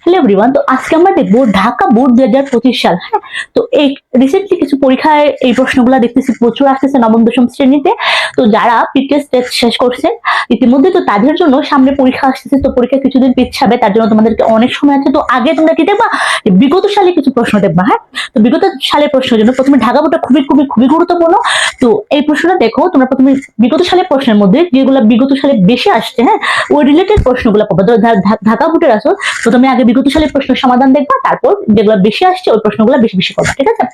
Hello everyone, তো আজকে আমরা দেখবো ঢাকা বোর্ড 2025 সাল। হ্যাঁ, তো এই রিসেন্টলি কিছু পরীক্ষায় এই প্রশ্নগুলো দেখতেছি প্রচুর আসতেছে নবম দশম শ্রেণীতে। তো যারা প্রিভিয়াস টেস্ট শেষ করছেন ইতিমধ্যে, তো তাদের জন্য সামনে পরীক্ষা আসতেছে, তো পরীক্ষা কিছুদিন পিছাবে, তার জন্য তোমাদেরকে অনেক সময় আছে। তো আগে তোমরা কি দেখবা, বিগত সালে কিছু প্রশ্ন দেখবা। হ্যাঁ, তো বিগত সালের প্রশ্নের জন্য প্রথমে ঢাকা বোর্ডটা খুবই খুবই খুবই গুরুত্বপূর্ণ। তো এই প্রশ্নটা দেখো, তোমরা প্রথমে বিগত সালের প্রশ্নের মধ্যে যেগুলো বিগত সালে বেশি আসছে, হ্যাঁ, ওই রিলেটেড প্রশ্নগুলো পাবো। তো ঢাকা বোর্ডের আসো, প্রথমে আগে বিগত সালের প্রশ্নের সমাধান দেখবা, তারপর যেগুলো বেশি আসছে ওই প্রশ্নগুলো বেশি বেশি করবা, ঠিক আছে?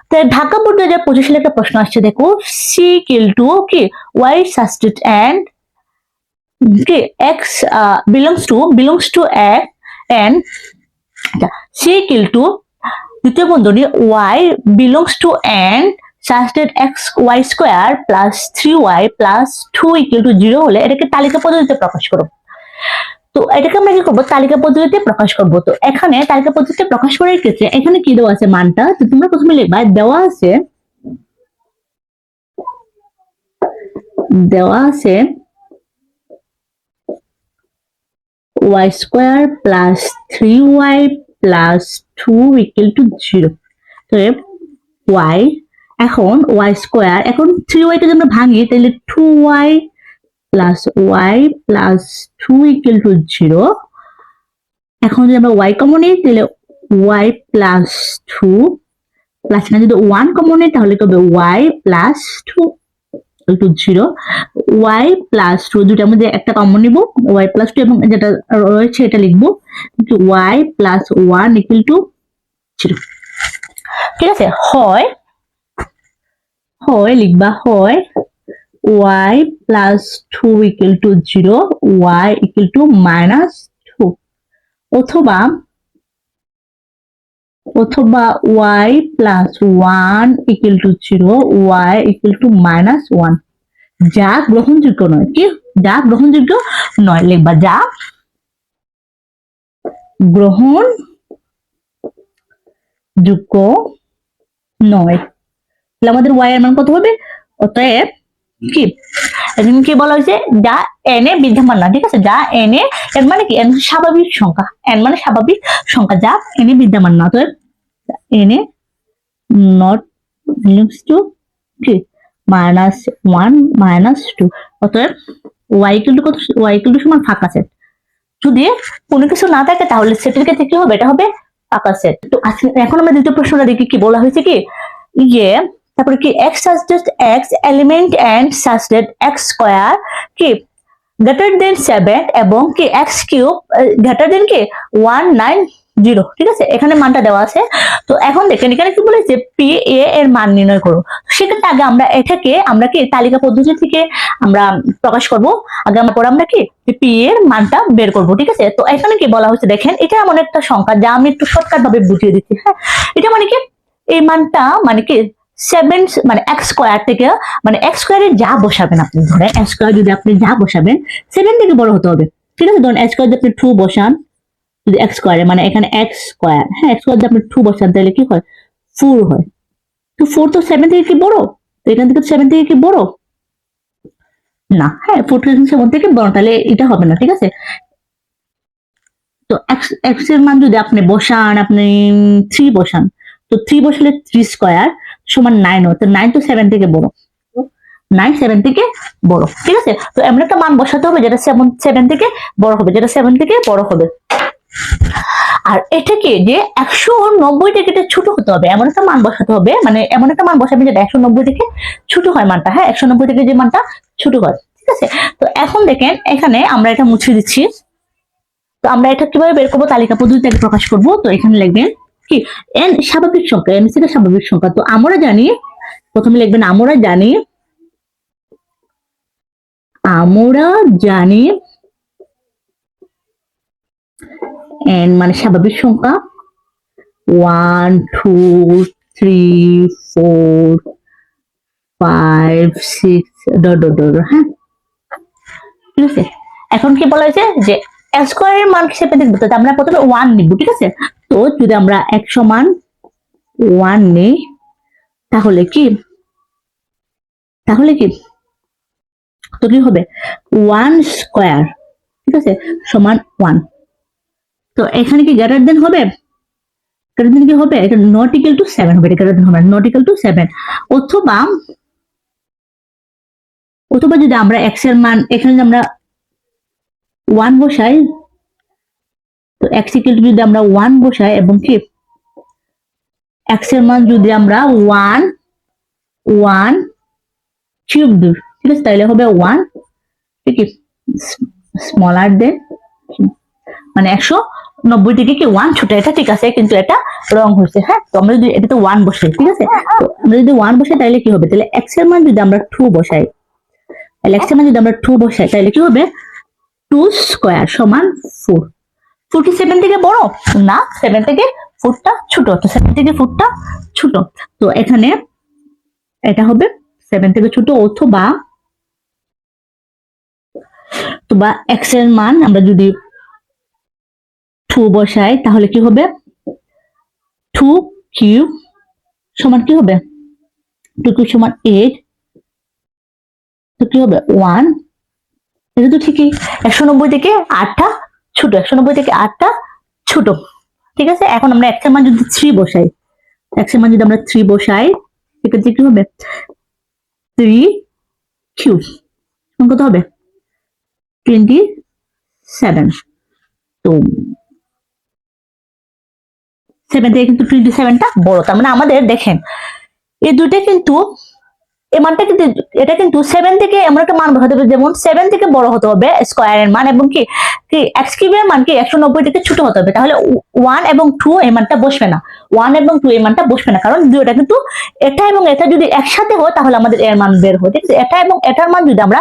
তো ঢাকা বোর্ড 2025 সালে একটা প্রশ্ন আসছে, দেখো, সি ইকুয়াল টু কি ওয়াই সাবস্টিট এন্ড কি X belongs to X and C equal to দ্বিতীয় বন্ধনী Y belongs to and such that x y square plus 3y plus 2 equal to 0 হলে এটাকে তালিকা পদ্ধতিতে প্রকাশ করো। তো এটাকে আমরা কি করবো, তালিকা পদ্ধতিতে প্রকাশ করব। তো এখানে তালিকা পদ্ধতিতে প্রকাশ করার ক্ষেত্রে এখানে কি দেওয়া আছে মানটা, তো তোমরা প্রথমে লিখবা, দেওয়া আছে y square plus 3y plus 2 equal to 0। তো y, এখন y স্কয়ার, এখন 3y টা যদি আমরা ভাঙি তাহলে 2y plus y plus 2 equal to 0। এখন যদি আমরা y কমন নিই তাহলে y প্লাস 2 প্লাস, না যদি 1 কমন নিই তাহলে কি হবে y plus 2 equal to 0। y plus 2 দুটার মধ্যে একটা কমন নিব, y প্লাস 2 এবং যেটা রয়েছে এটা লিখবো, y প্লাস 1 ইকুয়াল টু 0। ঠিক আছে? হয় লিখবা, হয় y plus 2 equal to 0, y equal to minus 2, অথবা y plus 1 equal to 0, y equal to minus 1। যা গ্রহণযোগ্য নয়, কি যা গ্রহণযোগ্য নয় লিখবা, যা গ্রহণযোগ্য নয়। তাহলে আমাদের y এর মান কত হবে? অতএব কি এখন কি বলা হয়েছে, যা n এ বিদ্যমান না, ঠিক আছে? যা n এ, এর মানে কি n স্বাভাবিক সংখ্যা, n মানে স্বাভাবিক সংখ্যা, যা n এ বিদ্যমান না। অতএব n A not belongs to কি মাইনাস 1 মাইনাস 2। অতএব y ইকুয়াল টু কত, y ইকুয়াল টু সমান ফাঁকা সেট। যদি কোনো কিছু না থাকে তাহলে সেটের ক্ষেত্রে কি হবে, এটা হবে ফাঁকা সেট। তো এখন আমরা দ্বিতীয় প্রশ্নটা দেখি, কি বলা হয়েছে, কি তারপরে কি x such that x element and such that x square কি গ্রেটার দেন 7 এবং কি x কিউব গ্রেটার দেন কি 190। ঠিক আছে, এখানে মানটা দেওয়া আছে। তো এখন দেখেন এখানে কি বলেছে, পি এ এর মান নির্ণয় করো। সেক্ষেত্রে আগে আমরা এটাকে আমরা কি তালিকা পদ্ধতি থেকে আমরা প্রকাশ করব। আগে আমরা কি পি এর মানটা বের করব। ঠিক আছে, তো এখানে কি বলা হচ্ছে দেখেন, এটা এমন একটা সংখ্যা যা আমি একটু শর্টকাট ভাবে বুঝিয়ে দিচ্ছি। হ্যাঁ, এটা মানে কি, এই মানটা মানে কি 7 মানে x স্কয়ার থেকে, মানে x স্কয়ারে যা বসাবেন আপনি, ধরেন x স্কয়ার যদি আপনি যা বসাবেন 7 থেকে বড় হতে হবে। ঠিক আছে, ধরুন x স্কয়ার যদি আপনি 2 বসান, যদি x স্কয়ারে মানে এখানে x স্কয়ার, হ্যাঁ, x স্কয়ার যদি আপনি 2 বসান তাহলে কি হয়, 4 হয়। তো 4 তো 7 থেকে কি বড়? তো এখান থেকে 7 থেকে কি বড় না? হ্যাঁ, 4 থেকে 7 থেকে বড়, তাহলে এটা হবে না। ঠিক আছে, তো x এর মান যদি আপনি বসান, আপনি 3 বসান, তো 3 বসালে 3 স্কয়ার সমান 9 হয়। তো 9 তো 7 থেকে বড়, 9 7 থেকে বড়। ঠিক আছে, তো এমন একটা মান বসাতে হবে যেটা 7 থেকে বড় হবে, যেটা 7 থেকে বড় হবে। আর এটাকে যে 190 থেকে এটা ছোট হতে হবে, এমন একটা মান বসাতে হবে, মানে এমন একটা মান বসাবেন যেটা 190 থেকে ছোট হয় মানটা। হ্যাঁ, 190 থেকে যে মানটা ছোট হয়। ঠিক আছে, তো এখন দেখেন এখানে আমরা এটা মুছে দিচ্ছি। তো আমরা এটা কিভাবে বের করবো, তালিকা পদ্ধতিতে প্রকাশ করব। তো এখানে লিখবেন কি n স্বাভাবিক সংখ্যা, n থেকে স্বাভাবিক সংখ্যা। তো আমরা জানি, প্রথমে লিখবেন আমরা জানি n মানে স্বাভাবিক সংখ্যা 1 2 3 4 5 6 ডট ডট ডট। হ্যাঁ, ঠিক আছে, এখন কি বলা হয়েছে যে x স্কয়ারের মান হিসেবে দেখবো, তো আমরা প্রথমে 1 নিব। ঠিক আছে, তো যদি আমরা x সমান 1 নেই তাহলে কি তো কি হবে 1 স্কয়ার, ঠিক আছে, সমান 1। তো তো এখানে কি গ্রেটার দেন হবে? গ্রেটার দেন কি হবে? এটা নট ইকুয়াল টু 7 হবে, এটা গ্রেটার দেন হবে নট ইকুয়াল টু 7। অথবা অথবা যদি আমরা x এর মান এখানে যদি আমরা 1 বসাই, তো x ইকুয়াল টু যদি আমরা 1 বসাই এবং কি x এর মান যদি আমরা 1 কিউব দিই, ঠিক আছে, তাহলে হবে 1 ঠিক আছে স্মলার দেন, মানে 190 থেকে কি 1 ছোট, এটা ঠিক আছে, কিন্তু এটা রং হচ্ছে। হ্যাঁ, তো আমরা যদি এটাতে 1 বসাই, ঠিক আছে, তো আমরা যদি 1 বসাই তাহলে কি হবে? তাহলে x এর মান যদি আমরা 2 বসাই, তাহলে x এর মান যদি আমরা 2 বসাই তাহলে কি হবে? 2 স্কয়ার সমান 4। 4 কি 7 থেকে বড়? না, 7 থেকে 4টা ছোট, তো 7 থেকে 4টা ছোট, তো এখানে এটা হবে 7 থেকে ছোট। অথবা x এর মান আমরা যদি 2 বসাই তাহলে কি হবে? 2 কিউব সমান কি হবে? 2 কিউব সমান 8, তো কি হবে? 1। এটা তো ঠিকই, 190 থেকে 8টা ছোট, 190 থেকে 8টা ছোট, ঠিক আছে। এখন আমরা x এর মান যদি 3 বসাই, x এর মান যদি আমরা 3 বসাই সেক্ষেত্রে কি হবে? 3 কিউব কত হবে? 27। তো 7 থেকে কিন্তু 27টা বড়, তার মানে আমাদের দেখেন এই দুইটা কিন্তু এই মানটা কিন্তু এটা কিন্তু 7 থেকে এমন একটা মান হতে হবে, যেমন 7 থেকে বড় হতে হবে স্কয়ারের মান, এবং কি কি x কিউবের মান কি 190 থেকে ছোট হতে হবে। তাহলে 1 এবং 2 এই মানটা বসবে না, 1 এবং 2 এই মানটা বসবে না, কারণ দুইটা কিন্তু এটা এবং এটা যদি একসাথে হয় তাহলে আমাদের এর মান বের হয়, ঠিক আছে। এটা এবং এটার মান যদি আমরা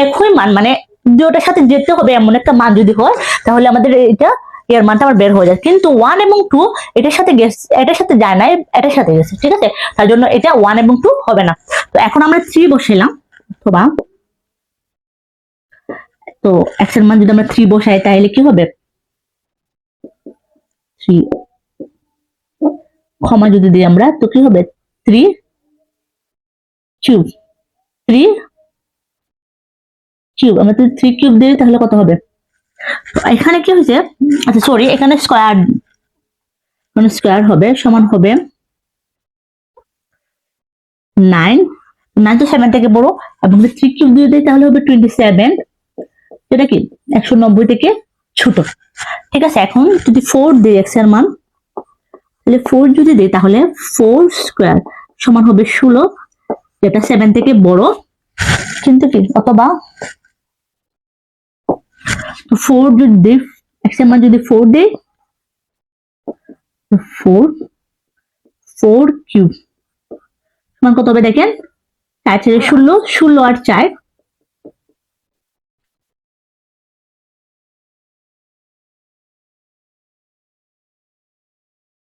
একই মান, মানে দুইটার সাথে যেতে হবে এমন একটা মান যদি হয় তাহলে আমাদের এটা এর মানটা আবার বের হয়ে যায়। কিন্তু 1 এবং 2 এটার সাথে গেছে, এটার সাথে যায় না, এটার সাথে গেছে, ঠিক আছে, তার জন্য এটা 1 এবং 2 হবে না। তো এখন আমরা 3 বসাইলাম, অথবা তো x এর মান যদি আমরা 3 বসাই তাহলে কি হবে? 3 ক্ষমা যদি দিই আমরা, তো কি হবে? 3 কিউব, 3 কিউব, আমরা যদি 3 কিউব দিই তাহলে কত হবে? এখানে কি হয়েছে? আচ্ছা সরি, এখানে স্কয়ার, মানে স্কয়ার হবে সমান হবে 9, 9 তো 7 থেকে বড়, এবং 3 কিউব দিয়ে দিই তাহলে হবে 27, এটা কি 190 থেকে ছোট, ঠিক আছে। এখন যদি 4 দিই x এর মান, তাহলে 4 যদি দিই তাহলে 4 স্কয়ার সমান হবে 16, যেটা 7 থেকে বড়, কিন্তু কি অথবা 4 যদি দিই, x এর মান যদি 4 দিই, 4 কিউব সমান কত হবে? দেখেন 4 ছেড়ে 16, 16 আর 4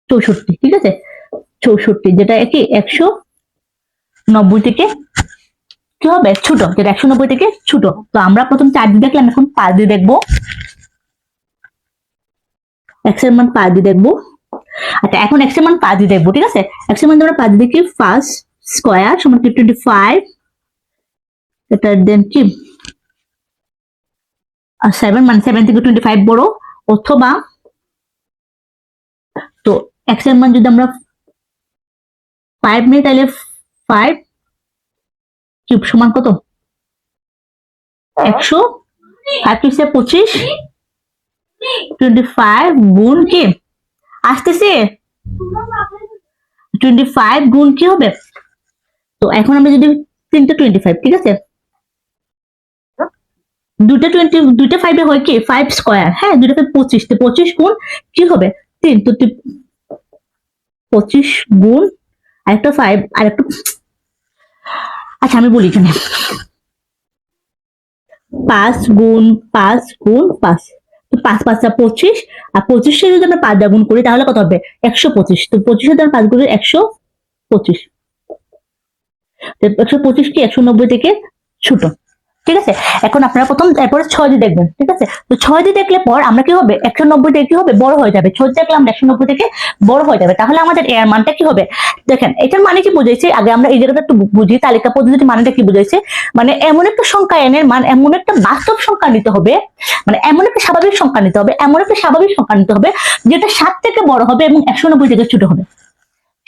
64, ঠিক আছে, 64, যেটা কি 190 থেকে কি হবে? ছোট, যেটা 190 থেকে ছোট। তো আমরা প্রথম 4 দিয়ে দেখলাম, এখন 5 দিয়ে দেখবো, x এর মান 5 দিয়ে দেখবো। আচ্ছা, এখন x এর মান 5 দিয়ে দেখবো, ঠিক আছে। x এর মান আমরা 5 দিয়ে দেখি, 5 স্কয়ার সমান 25, এটা দেন কি 7, মানে 7 থেকে 25 বড়। অথবা তো x এর মান যদি আমরা 5 নিই তাহলে 5 কিউব সমান কত? 100, 5 কিউব 25, 25 গুণ কি আসতেছে 25 গুণ কি হবে? তো এখন আমরা যদি 3টা 25, ঠিক আছে, দুইটা 5 এ হয় কি 5 স্কয়ার, হ্যাঁ, দুইটা 25, তো 25 গুণ কি হবে? 3, তো 25 গুণ আরেকটা 5 আরেকটা, আচ্ছা আমি বলি এখানে 5 গুণ 5 গুণ 5, তো 5 5 25, আর 25 এর যদি আমরা 5 দিয়ে গুণ করি তাহলে কত হবে? 125, তো 25 এর দ্বারা 5 গুণ 125, 125 কি 190 থেকে ছোট, ঠিক আছে, এখন আপনারা প্রথম এরপরে 6 দিয়ে দেখবেন। ঠিক আছে, তো 6 দিয়ে দেখলে পর আমরা কি হবে 190 থেকে কি হবে বড় হয়ে যাবে। 6 দেখলে আমরা 190 থেকে বড় হয়ে যাবে, তাহলে আমাদের এর মানটা কি হবে দেখেন। এটার মানে কি বুঝাইছে আগে আমরা এই জায়গাটা একটু বুঝি, তালিকা পদ্ধতির মানেটা কি বুঝাইছে, মানে এমন একটা সংখ্যা n এর মান এমন একটা বাস্তব সংখ্যা নিতে হবে, মানে এমন একটা স্বাভাবিক সংখ্যা নিতে হবে, এমন একটা স্বাভাবিক সংখ্যা নিতে হবে যেটা 7 থেকে বড় হবে এবং 190 থেকে ছোট হবে।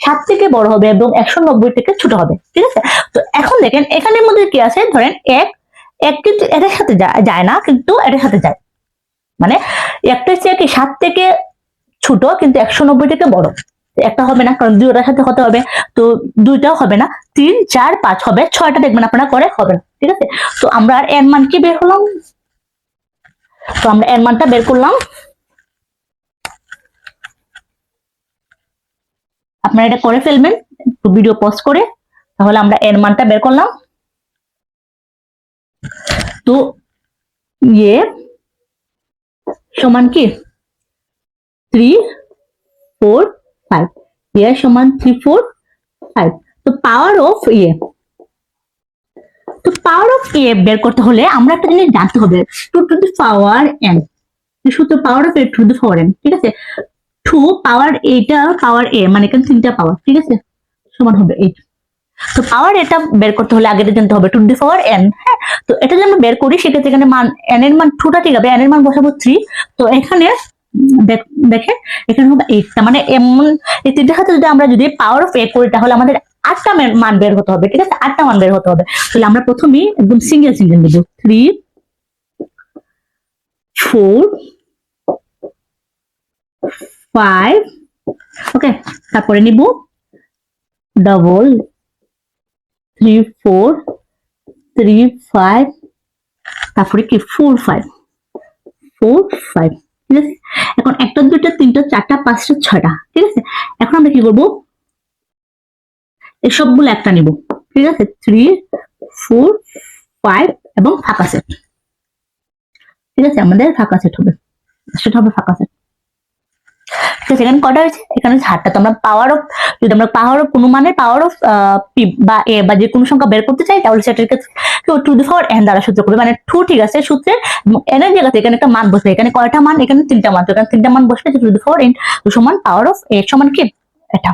7 থেকে বড় হবে এবং 190 থেকে ছোট হবে। ঠিক আছে, তো এখন দেখেন এখানের মধ্যে কি আছে, ধরেন এক কিন্তু এটার সাথে যায় না, কিন্তু এটার সাথে যায়, মানে একটা হচ্ছে কি 7 থেকে ছোট কিন্তু 190 থেকে বড়। একটা হবে না, কারণ দুইটার সাথে হতে হবে, তো দুইটাও হবে না। 3 4 5 হবে, 6টা দেখবেন আপনারা করে হবে না। ঠিক আছে, তো আমরা আর এর মান কি বের করলাম, তো আমরা এর মানটা বের করলাম। আপনারা এটা করে ফেলবেন ভিডিও পজ করে, তাহলে আমরা এর মানটা বের করলাম। তো ইয়ে সমান কি 3 4 5, ইয়ে সমান 3 4 5। তো পাওয়ার অফ ইয়ে, তো পাওয়ার অফ এ বের করতে হলে আমরা একটা জিনিস জানতে হবে, 2 টু দি পাওয়ার n, সূত্র power of a to the power n। ঠিক আছে, 2 পাওয়ার এটা পাওয়ার a, মানে এখানে 3টা পাওয়ার। ঠিক আছে, সমান হবে 8। তো পাওয়ার এটা বের করতে হলে আগে জানতে হবে 2 টু দি পাওয়ার n। হ্যাঁ, তো এটা যদি আমরা বের করি সেক্ষেত্রে এখানে মান n এর মান 2টা ঠিক হবে, n এর মান বসাবো 3। তো এখানে দেখেন এখানে হবে 8, তার মানে এমন এই তিনটার সাথে যদি আমরা যদি পাওয়ার অফ a করি তাহলে আমাদের 8টা মান বের হতে হবে। ঠিক আছে, 8টা মান বের হতে হবে। তাহলে আমরা প্রথমেই একদম সিঙ্গেল দেব 3 4 5, ওকে, তারপরে নিব ডবল 3 4 3 5, তারপরে কি 4 5 4 5। ঠিক আছে, এখন একটা দুইটা তিনটা চারটা পাঁচটা ছয়টা। ঠিক আছে, এখন আমরা কি করবো এই সবগুলো একটা নিব। ঠিক আছে, 3 4 5 এবং ফাঁকা সেট। ঠিক আছে, আমাদের ফাঁকা সেট হবে, সেটা হবে ফাঁকা সেট। ঠিক আছে, এখানে কটা হয়েছে, এখানে 8টা। তো আমরা পাওয়ার অফ, যদি আমরা পাওয়ার অফ কোনো মানে পাওয়ার অফ পি বা এ বা যে কোনো সংখ্যা বের করতে চাই তাহলে সেটার ক্ষেত্রে টু দি পাওয়ার n দ্বারা সূত্র করবে, মানে 2 ঠিক আছে সূত্রে n এর জায়গাতে এখানে একটা মান বসবে। এখানে কয়টা মান, এখানে 3টা মান, তো এখানে 3টা মান বসবে টু দি পাওয়ার n, তো সমান পাওয়ার অফ a সমান কি এটা।